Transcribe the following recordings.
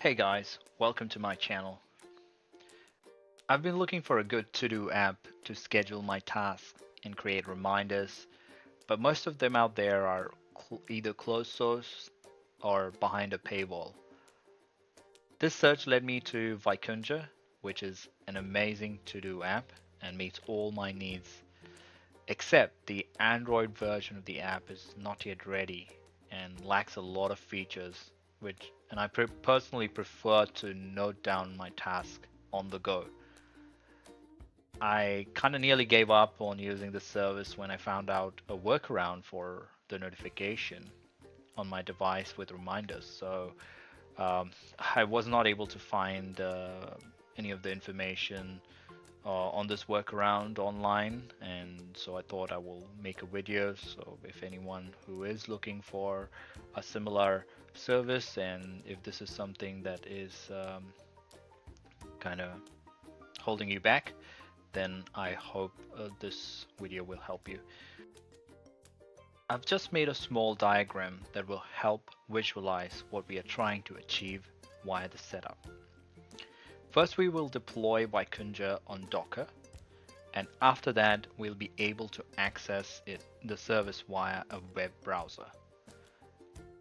Hey guys, welcome to my channel. I've been looking for a good to-do app to schedule my tasks and create reminders, but most of them out there are either closed source or behind a paywall. This search led me to Vikunja, which is an amazing to-do app and meets all my needs, except the Android version of the app is not yet ready and lacks a lot of features, which and I personally prefer to note down my task on the go. I kind of nearly gave up on using the service when I found out a workaround for the notification on my device with reminders. So I was not able to find any of the information on this workaround online, and so I thought I will make a video. So if anyone who is looking for a similar service, and if this is something that is kind of holding you back, then I hope this video will help you. I've just made a small diagram that will help visualize what we are trying to achieve via the setup. First, we will deploy Vikunja on Docker, and after that, we'll be able to access the service via a web browser.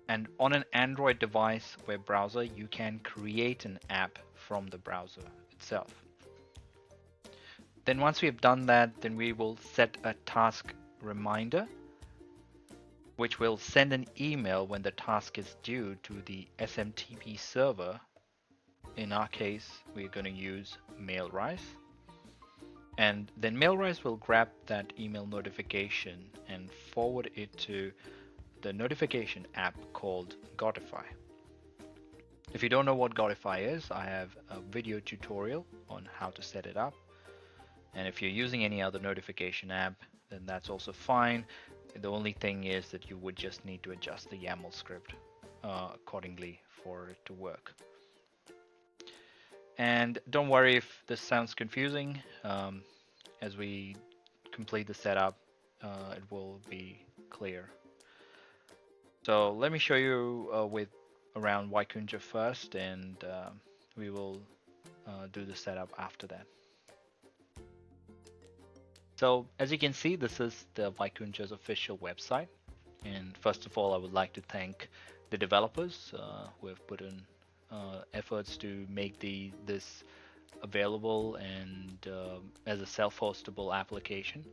And on an Android device web browser, you can create an app from the browser itself. Then once we've done that, then we will set a task reminder, which will send an email when the task is due to the SMTP server. In our case, we're going to use Mailrise. And then Mailrise will grab that email notification and forward it to the notification app called Godify. If you don't know what Godify is, I have a video tutorial on how to set it up. And if you're using any other notification app, then that's also fine. The only thing is that you would just need to adjust the YAML script accordingly for it to work. And don't worry if this sounds confusing. As we complete the setup, it will be clear. So let me show you with around Vikunja first, and we will do the setup after that. So as you can see, this is the Vikunja's official website. And first of all, I would like to thank the developers who have put in efforts to make this available and as a self-hostable application.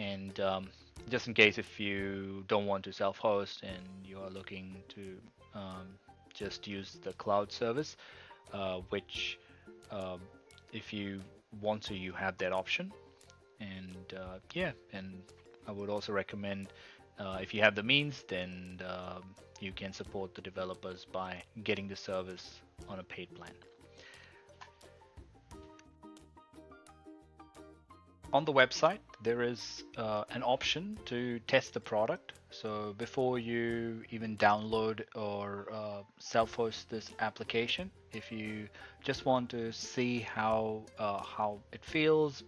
And just in case if you don't want to self-host and you are looking to just use the cloud service, which if you want to, you have that option. And yeah, and I would also recommend if you have the means, then you can support the developers by getting the service on a paid plan. On the website, there is an option to test the product. So before you even download or self-host this application, if you just want to see how it feels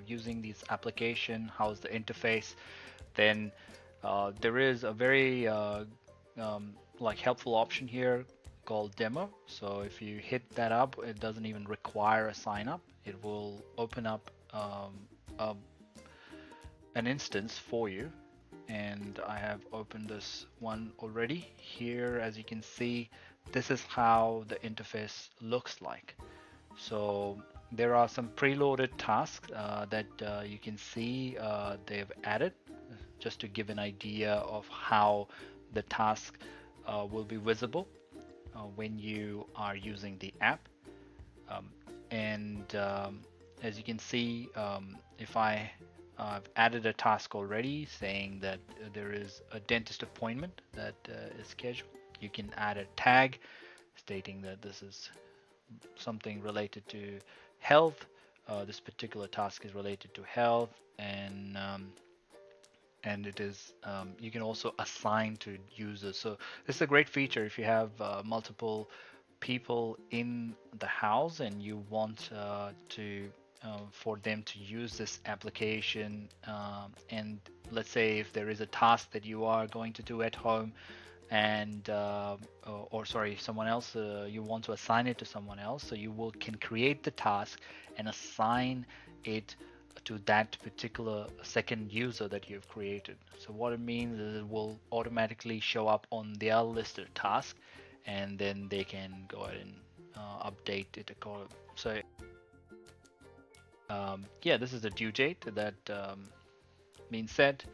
using this application, how's the interface, then there is a very like helpful option here called demo. So if you hit that up, it doesn't even require a sign up. It will open up an instance for you, and I have opened this one already. Here, as you can see, this is how the interface looks like. So there are some preloaded tasks that you can see they've added just to give an idea of how the task will be visible when you are using the app. As you can see, if I've added a task already saying that there is a dentist appointment that is scheduled, you can add a tag stating that this is something related to health. This particular task is related to health, and it is you can also assign to users. So this is a great feature if you have multiple people in the house and you want for them to use this application, and let's say if there is a task that you are going to do at home, and or sorry, someone else, you want to assign it to someone else, so you can create the task and assign it to that particular second user that you've created. So what it means is it will automatically show up on their listed task, and then they can go ahead and update it accordingly. So yeah, this is the due date that being set,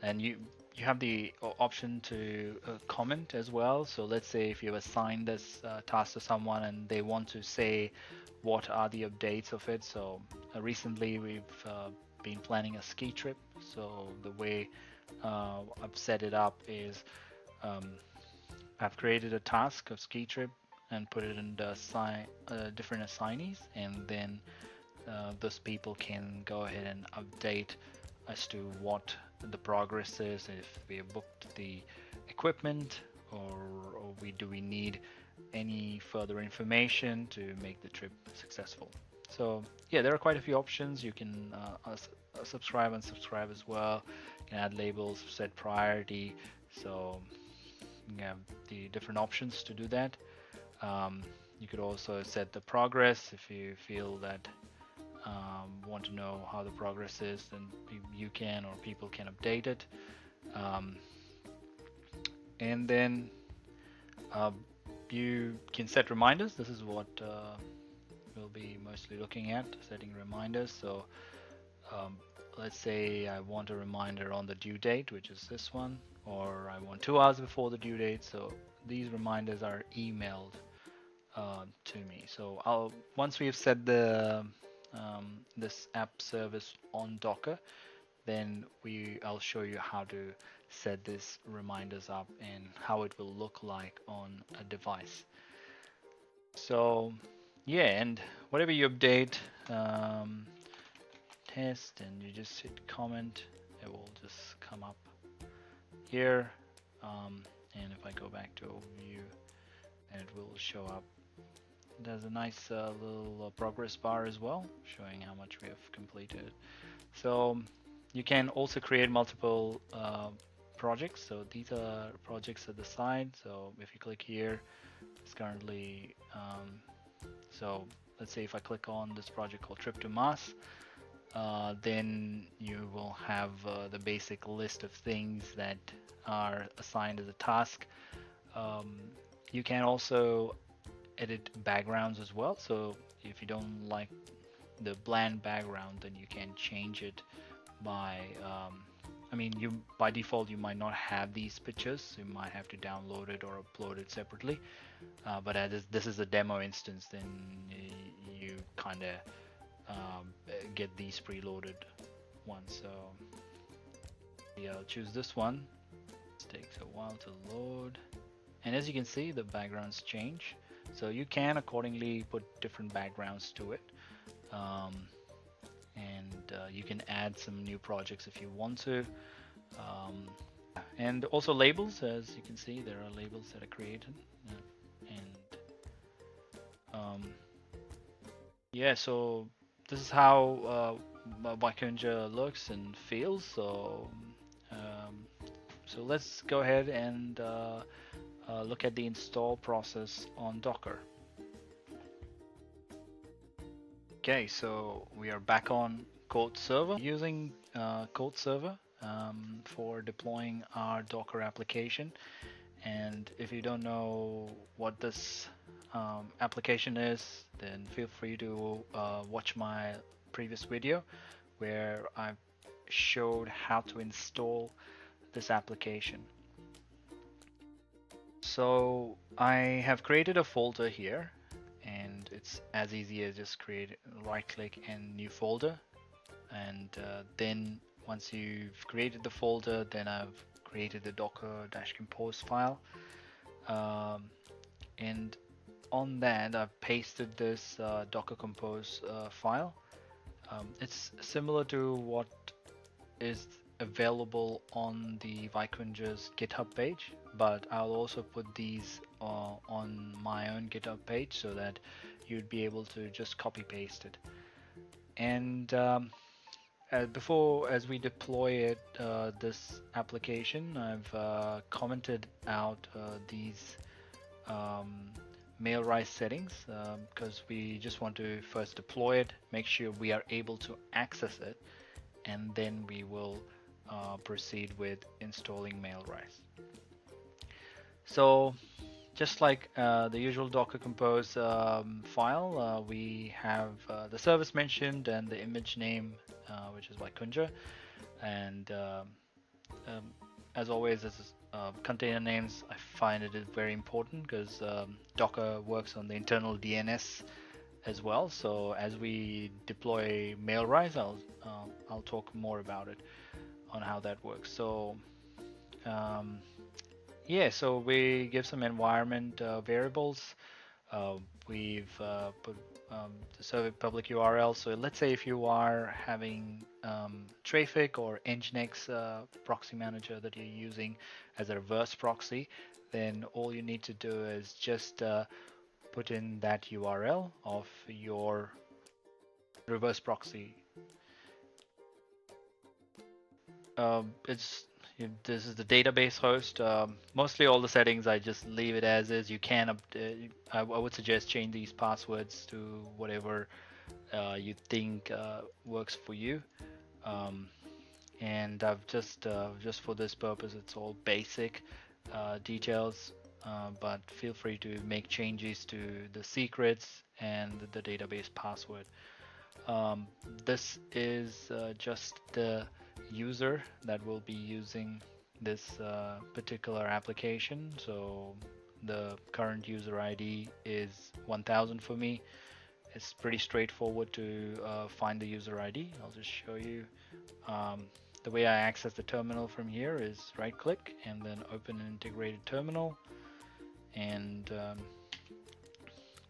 and you have the option to comment as well. So let's say if you assign this task to someone and they want to say what are the updates of it. So recently we've been planning a ski trip. So the way I've set it up is um, I've created a task of ski trip and put it in the different assignees, and then those people can go ahead and update as to what the progress is, if we have booked the equipment, or do we need any further information to make the trip successful. So yeah, there are quite a few options. You can subscribe and unsubscribe as well. You can add labels, set priority. So you have the different options to do that. You could also set the progress if you feel that want to know how the progress is, then you can, or people can update it. Um, and then you can set reminders. This is what we'll be mostly looking at, setting reminders. So um, let's say I want a reminder on the due date, which is this one, or I want 2 hours before the due date. So these reminders are emailed to me. So once we've set the this app service on Docker, then I'll show you how to set these reminders up and how it will look like on a device. So yeah, and whatever you update, test, and you just hit comment, it will just come up here. And if I go back to overview, and it will show up. There's a nice little progress bar as well, showing how much we have completed. So you can also create multiple projects. So these are projects at the side. So if you click here, it's currently, so let's say if I click on this project called Trip to Mars, then you will have the basic list of things that are assigned as a task. You can also edit backgrounds as well. So if you don't like the bland background, then you can change it by I mean, you by default you might not have these pictures, you might have to download it or upload it separately, but as this is a demo instance, then you kind of get these preloaded ones. So yeah, I'll choose this one. It takes a while to load, and as you can see, the backgrounds change. So you can accordingly put different backgrounds to it, and you can add some new projects if you want to. And also labels, as you can see, there are labels that are created, and yeah. So this is how Vikunja looks and feels. So let's go ahead and look at the install process on Docker. Okay, so we are back on Code Server, using Code Server for deploying our Docker application. And if you don't know what this application is, then feel free to watch my previous video where I showed how to install this application. So I have created a folder here, and it's as easy as just right click and new folder, and then once you've created the folder, then I've created the docker-compose file, and on that I've pasted this docker compose file. It's similar to what is available on the Vikunja's GitHub page, but I'll also put these on my own GitHub page so that you'd be able to just copy paste it. And Before, as we deploy it, this application, I've commented out these um, Mailrise settings because we just want to first deploy it, make sure we are able to access it, and then we will proceed with installing Mailrise. So just like the usual Docker Compose file, we have the service mentioned and the image name, which is Vikunja, and um, as always, as container names, I find it is very important because Docker works on the internal DNS as well. So as we deploy Mailrise, I'll talk more about it on how that works. So um, yeah, so we give some environment variables. Uh, we've put the server public URL. So let's say if you are having Traefik or Nginx proxy manager that you're using as a reverse proxy, then all you need to do is just put in that URL of your reverse proxy. It's this is the database host. Mostly all the settings I just leave it as is. You can I would suggest change these passwords to whatever you think works for you. Um, and I've just for this purpose, it's all basic details. But feel free to make changes to the secrets and the database password. Um, this is just the user that will be using this particular application. So the current user ID is 1000 for me. It's pretty straightforward to find the user ID. I'll just show you. The way I access the terminal from here is right click and then open an integrated terminal, and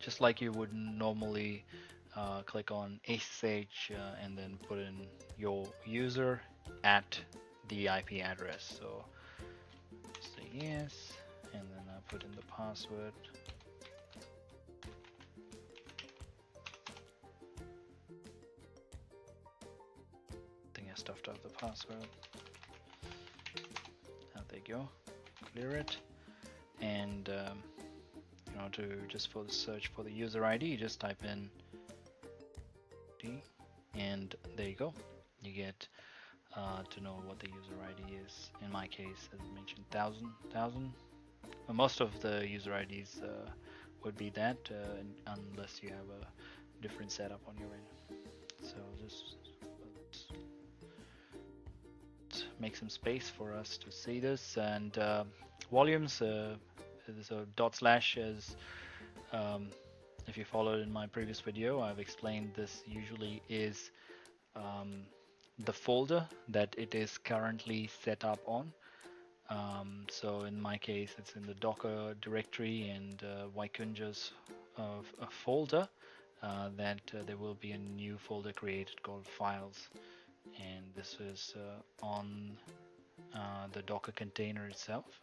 just like you would normally click on SSH and then put in your user at the IP address. So say yes, and then I put in the password. I think I stuffed up the password. There you go. Clear it, and you know, to just for the search for the user ID, you just type in D, and there you go. You get to know what the user ID is. In my case, as I mentioned, 1000. Most of the user IDs would be that, unless you have a different setup on your end. So just let's make some space for us to see this, and volumes. So dot slash is, if you followed in my previous video, I've explained this usually is the folder that it is currently set up on. So in my case, it's in the Docker directory and Vikunja's folder. That there will be a new folder created called files, and this is on the Docker container itself.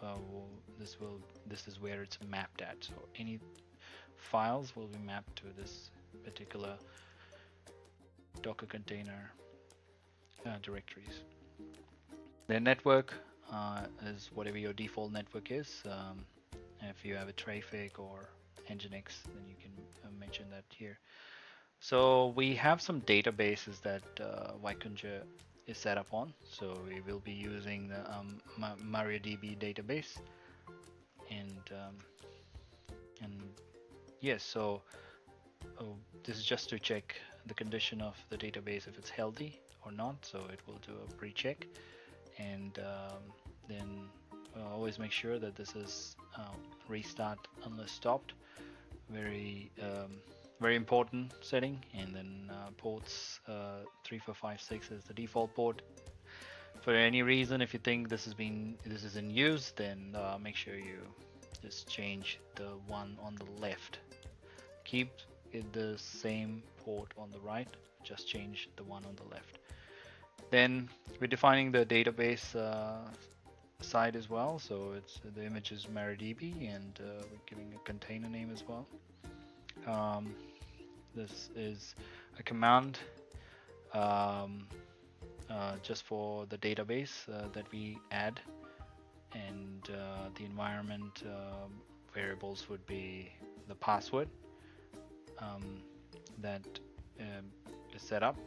This is where it's mapped at. So any files will be mapped to this particular Docker container directories. The network is whatever your default network is. If you have a Traefik or Nginx, then you can mention that here. So we have some databases that Vikunja is set up on. So we will be using the MariaDB database, and yes. So this is just to check the condition of the database if it's healthy or not. So it will do a pre-check, and then always make sure that this is restart unless stopped. Very very important setting. And then ports 3456 is the default port. For any reason, if you think this is in use, then make sure you just change the one on the left. Keep it the same port on the right, just change the one on the left. Then we're defining the database side as well. So it's the image is MariaDB, and we're giving a container name as well. This is a command just for the database that we add, and the environment variables would be the password that is set up.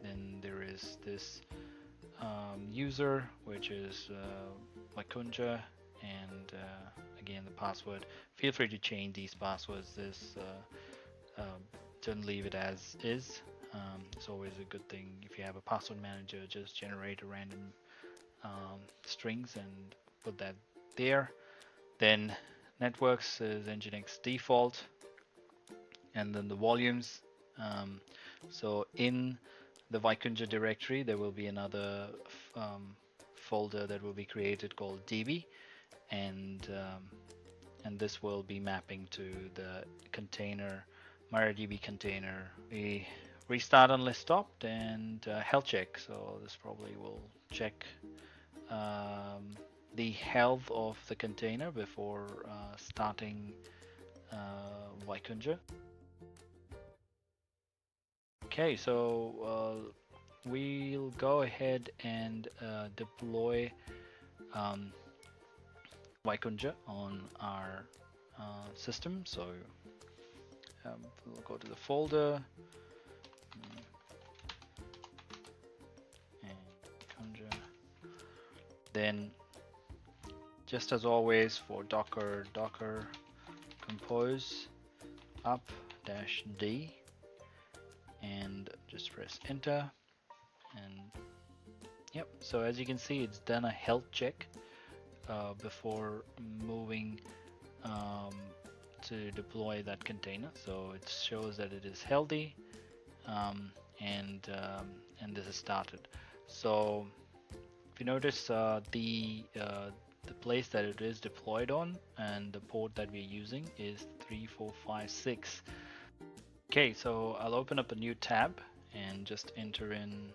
Then there is this user, which is Vikunja, and again the password. Feel free to change these passwords. This don't leave it as is. It's always a good thing if you have a password manager. Just generate a random strings and put that there. Then networks is Nginx default, and then the volumes. So in the Vikunja directory, there will be another folder that will be created called DB, and this will be mapping to the container, MariaDB container. We restart unless stopped, and health check. So this probably will check the health of the container before starting Vikunja. Okay, so we'll go ahead and deploy Vikunja on our system. So we'll go to the folder and Vikunja. Then, just as always, for Docker compose up-d, and just press enter. And yep, so as you can see, it's done a health check before moving to deploy that container. So it shows that it is healthy, and this is started. So if you notice, the place that it is deployed on and the port that we're using is 3456. Okay, so I'll open up a new tab and just enter in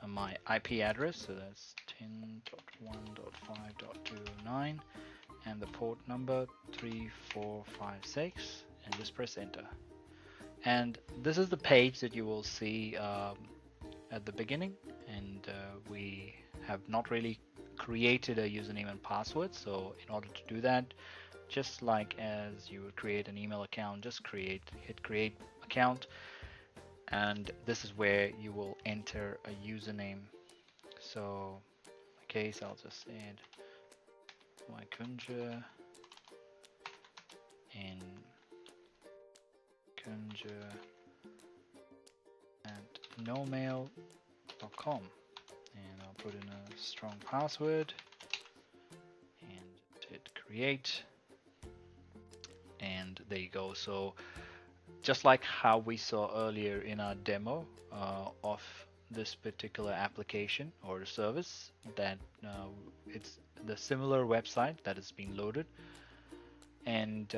my IP address. So that's 10.1.5.209 and the port number 3456, and just press enter. And this is the page that you will see at the beginning, and we have not really created a username and password. So in order to do that, just like as you would create an email account, just hit create account, and this is where you will enter a username. So in my case, I'll just add Vikunja and Vikunja at nomail.com, and I'll put in a strong password and hit create, and there you go. So just like how we saw earlier in our demo of this particular application or service, that it's the similar website that is being loaded, and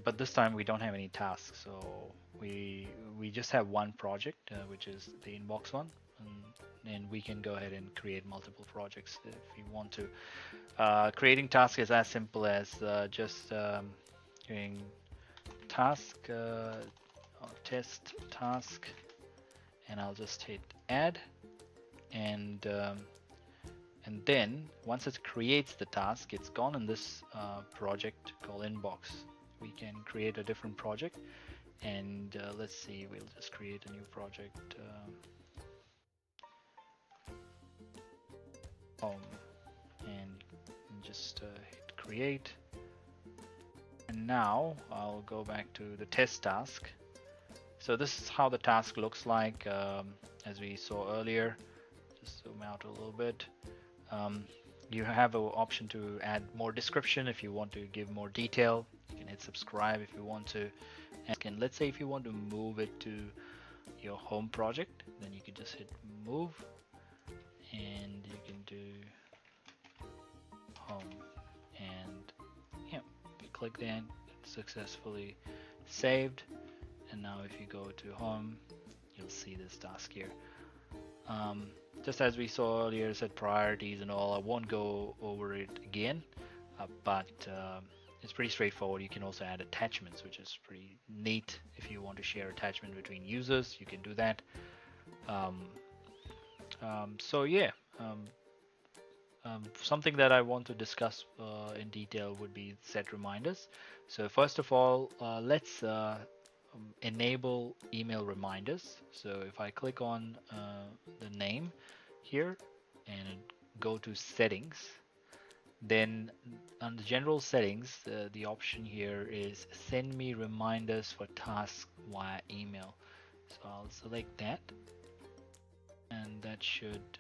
but this time we don't have any tasks. So we just have one project, which is the inbox one, and we can go ahead and create multiple projects if you want to. Creating tasks is as simple as just doing task test task, and I'll just hit add, and then once it creates the task, it's gone in this project called inbox. We can create a different project, and let's see, we'll just create a new project, home, and just hit create. And now I'll go back to the test task. So this is how the task looks like, as we saw earlier. Just zoom out a little bit. You have an option to add more description if you want to give more detail. You can hit subscribe if you want to. And let's say if you want to move it to your home project, then you can just hit move, and you can do home, and yeah, if you click that, it's successfully saved. And now if you go to home, you'll see this task here. Just as we saw earlier, set priorities and all, I won't go over it again, but it's pretty straightforward. You can also add attachments, which is pretty neat. If you want to share attachment between users, you can do that. So yeah, something that I want to discuss in detail would be set reminders. So first of all, let's enable email reminders. So if I click on the name here and go to settings, then under general settings, the option here is send me reminders for tasks via email. So I'll select that, and that should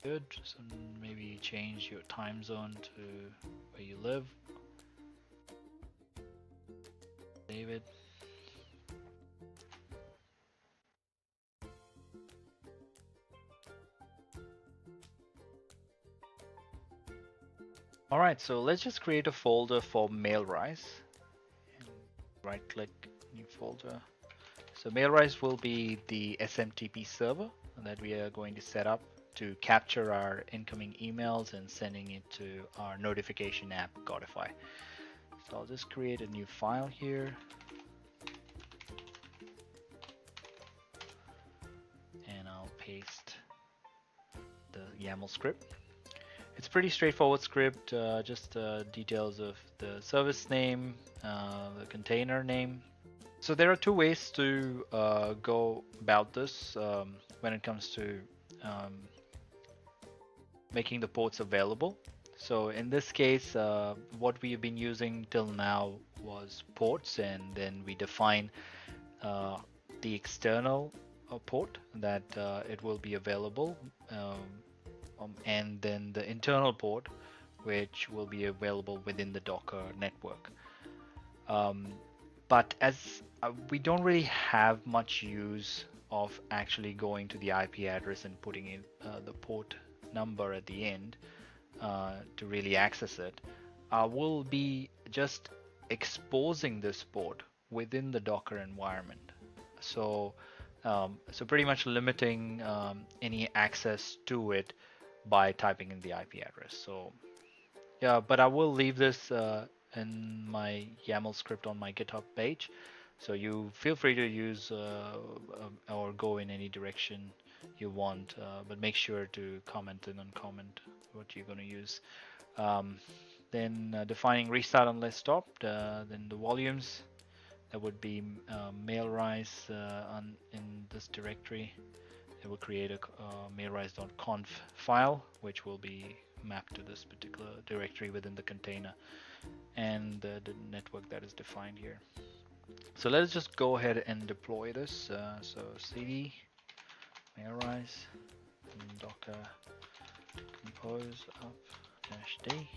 good. So maybe change your time zone to where you live, David. All right, so let's just create a folder for Mailrise. And right-click, new folder. So Mailrise will be the SMTP server that we are going to set up to capture our incoming emails and sending it to our notification app, Godify. So I'll just create a new file here. And I'll paste the YAML script. It's pretty straightforward script, just details of the service name, the container name. So there are two ways to go about this when it comes to making the ports available. So in this case, what we have been using till now was ports, and then we define the external port that it will be available, and then the internal port which will be available within the Docker network. But as we don't really have much use of actually going to the IP address and putting in the port number at the end to really access it, we'll be just exposing this port within the Docker environment. So, so pretty much limiting any access to it by typing in the IP address. So yeah, but I will leave this in my YAML script on my GitHub page. So you feel free to use or go in any direction you want, but make sure to comment and uncomment what you're going to use. Then defining restart unless stopped. Then the volumes, that would be Mailrise in this directory. It will create a mailrise.conf file, which will be mapped to this particular directory within the container and the network that is defined here. So let's just go ahead and deploy this. So cd mailrise docker compose up -d.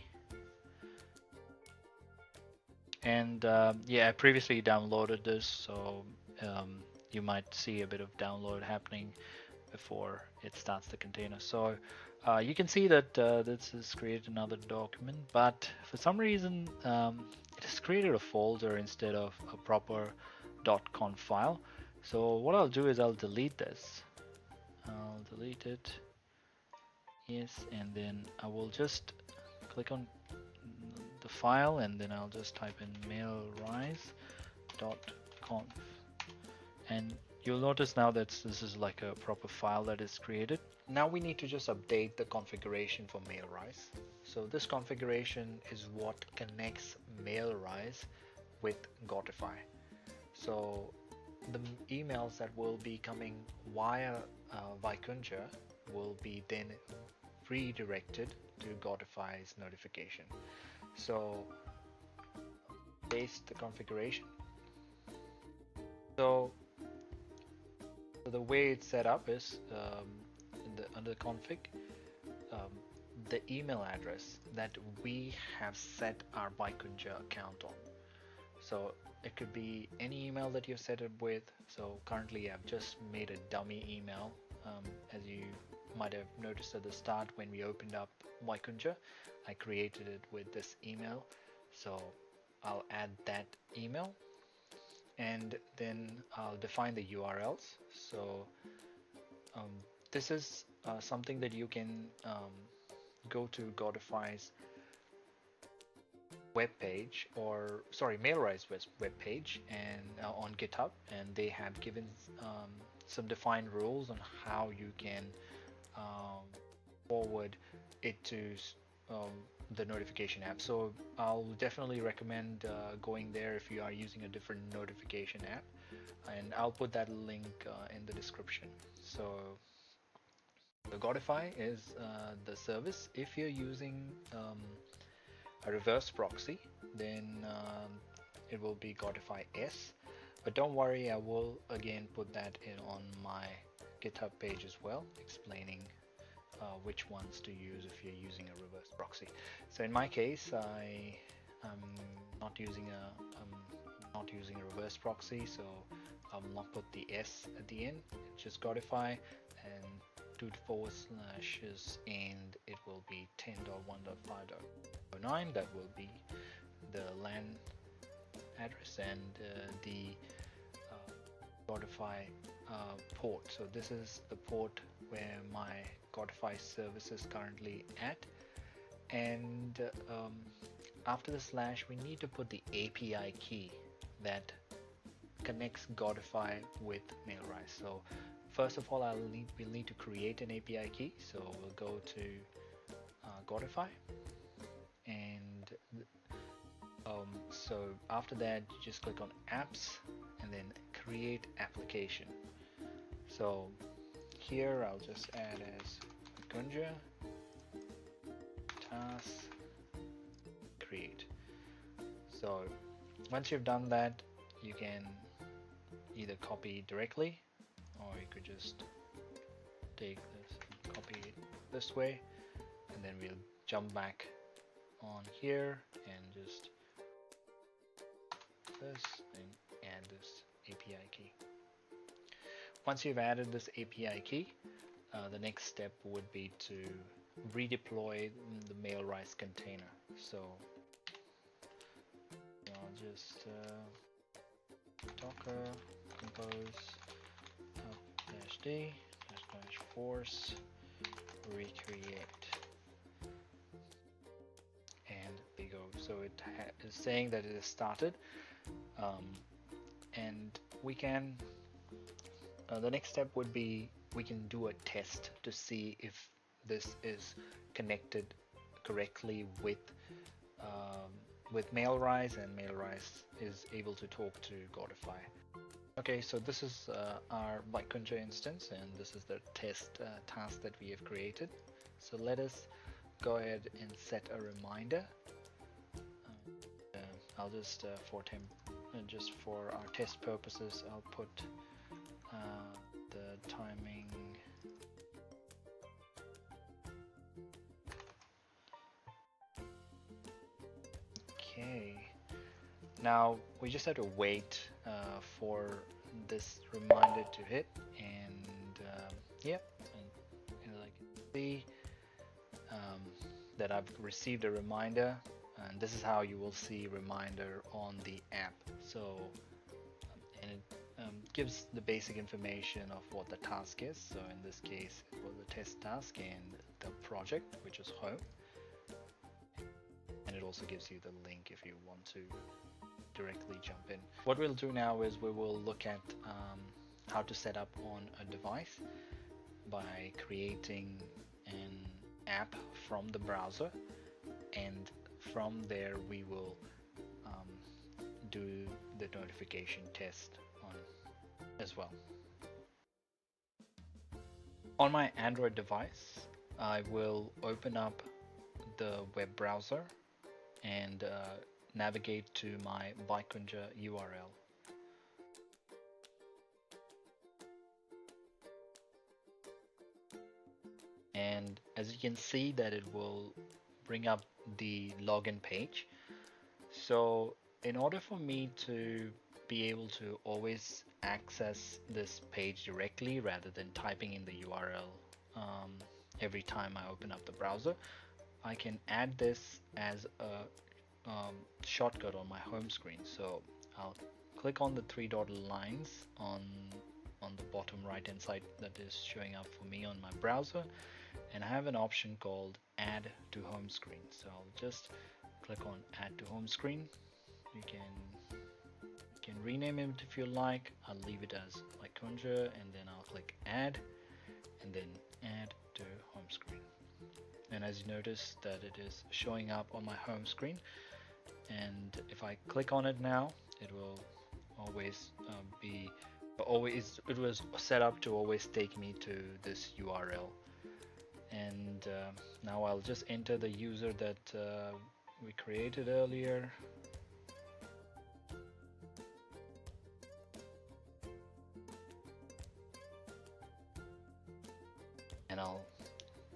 And yeah, I previously downloaded this, so you might see a bit of download happening before it starts the container. So you can see that this has created another document, but for some reason it has created a folder instead of a proper .conf file. So what I'll do is I'll delete this. I'll delete it. Yes, and then I will just click on the file, and then I'll just type in mailrise.conf, and you'll notice now that this is like a proper file that is created. Now we need to just update the configuration for Mailrise. So this configuration is what connects Mailrise with Gotify. So the emails that will be coming via Vikunja will be then redirected to Godify's notification. So paste the configuration. So the way it's set up is under config, the email address that we have set our Vikunja account on. So it could be any email that you've set it with. So currently I've just made a dummy email, as you might have noticed at the start when we opened up Vikunja. I created it with this email, so I'll add that email, and then I'll define the URLs. So this is something that you can go to Godify's web page, or sorry, Mailrise web page, and on GitHub, and they have given some defined rules on how you can forward it to um, the notification app. So I'll definitely recommend going there if you are using a different notification app, and I'll put that link in the description. So the Godify is the service. If you're using a reverse proxy, then it will be Godify S. But don't worry, I will again put that in on my GitHub page as well, explaining which ones to use if you're using a reverse proxy. So in my case, I'm not using a reverse proxy, so I'll not put the S at the end. It's just Godify and 2 forward slashes, and it will be 10.1.5.09. That will be the LAN address and the Godify port. So this is the port where my Godify service is currently at, and after the slash we need to put the API key that connects Godify with Mailrise. So first of all, we'll need to create an API key. So we'll go to Godify, and so after that you just click on apps and then create application. So here I'll just add as Vikunja task create. So once you've done that, you can either copy directly, or you could just take this, copy it this way, and then we'll jump back on here and just this and add this API key. Once you've added this API key, the next step would be to redeploy the Mailrise container. So I'll just docker compose -d /force recreate, and there you go. So it is saying that it has started, and we can the next step would be we can do a test to see if this is connected correctly with Mailrise, and Mailrise is able to talk to Godify. Okay, so this is our Vikunja instance, and this is the test task that we have created. So let us go ahead and set a reminder. I'll just just for our test purposes, I'll put the timing okay. Now we just have to wait for this reminder to hit, and yeah, and I can see that I've received a reminder, and this is how you will see reminder on the app. So and it gives the basic information of what the task is. So in this case it was a test task and the project, which is home, and it also gives you the link if you want to directly jump in. What we'll do now is we will look at how to set up on a device by creating an app from the browser, and from there we will do the notification test on as well. On my Android device, I will open up the web browser and navigate to my Vikunja URL. And as you can see that it will bring up the login page. So in order for me to be able to always access this page directly rather than typing in the URL every time I open up the browser, I can add this as a shortcut on my home screen. So I'll click on the three dotted lines on the bottom right hand side that is showing up for me on my browser, and I have an option called add to home screen. So I'll just click on add to home screen. You can can rename it if you like. I'll leave it as Vikunja, and then I'll click add, and then add to home screen. And as you notice that it is showing up on my home screen, and if I click on it now, it will always it was set up to always take me to this URL. And now I'll just enter the user that we created earlier. And I'll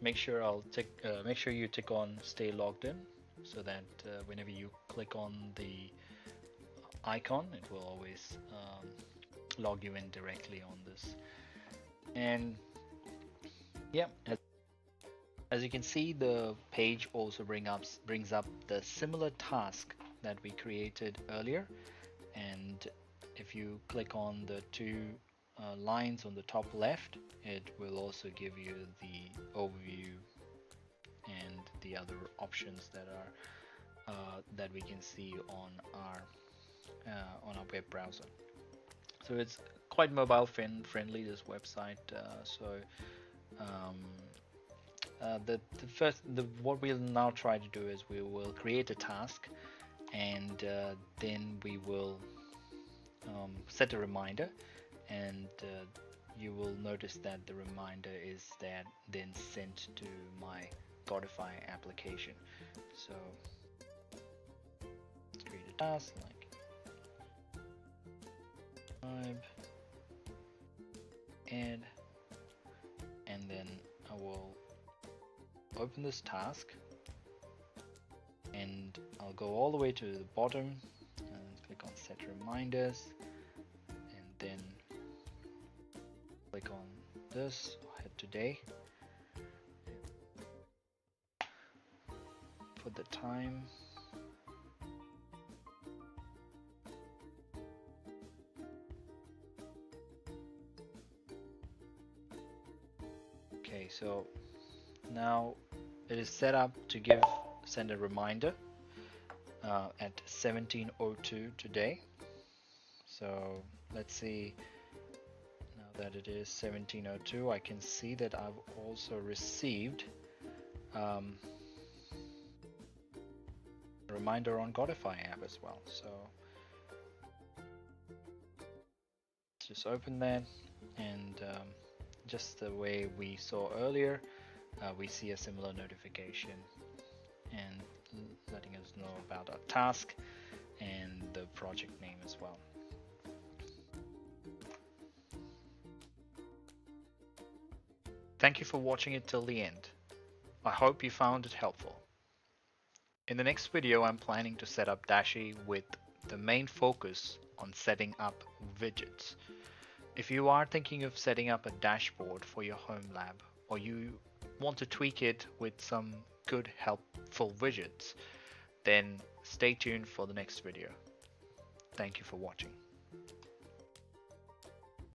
make sure you tick on stay logged in, so that whenever you click on the icon, it will always log you in directly on this. And yeah, as you can see, the page also brings up the similar task that we created earlier. And if you click on the two lines on the top left, it will also give you the overview and the other options that are that we can see on our web browser. So it's quite mobile friendly, this website. What we'll now try to do is we will create a task, and then we will set a reminder, and you will notice that the reminder is then sent to my Godify application. So let's create a task like add, and then I will open this task, and I'll go all the way to the bottom and click on set reminders, and then click on this, head today, put the time, okay. So now it is set up to send a reminder at 17:02 today. So let's see, now that it is 17:02, I can see that I've also received a reminder on Godify app as well. So let's just open that, and just the way we saw earlier, we see a similar notification and letting us know about our task and the project name as well. Thank you for watching it till the end. I hope you found it helpful. In the next video, I'm planning to set up Dashi with the main focus on setting up widgets. If you are thinking of setting up a dashboard for your home lab, or you want to tweak it with some good helpful widgets, then stay tuned for the next video. Thank you for watching.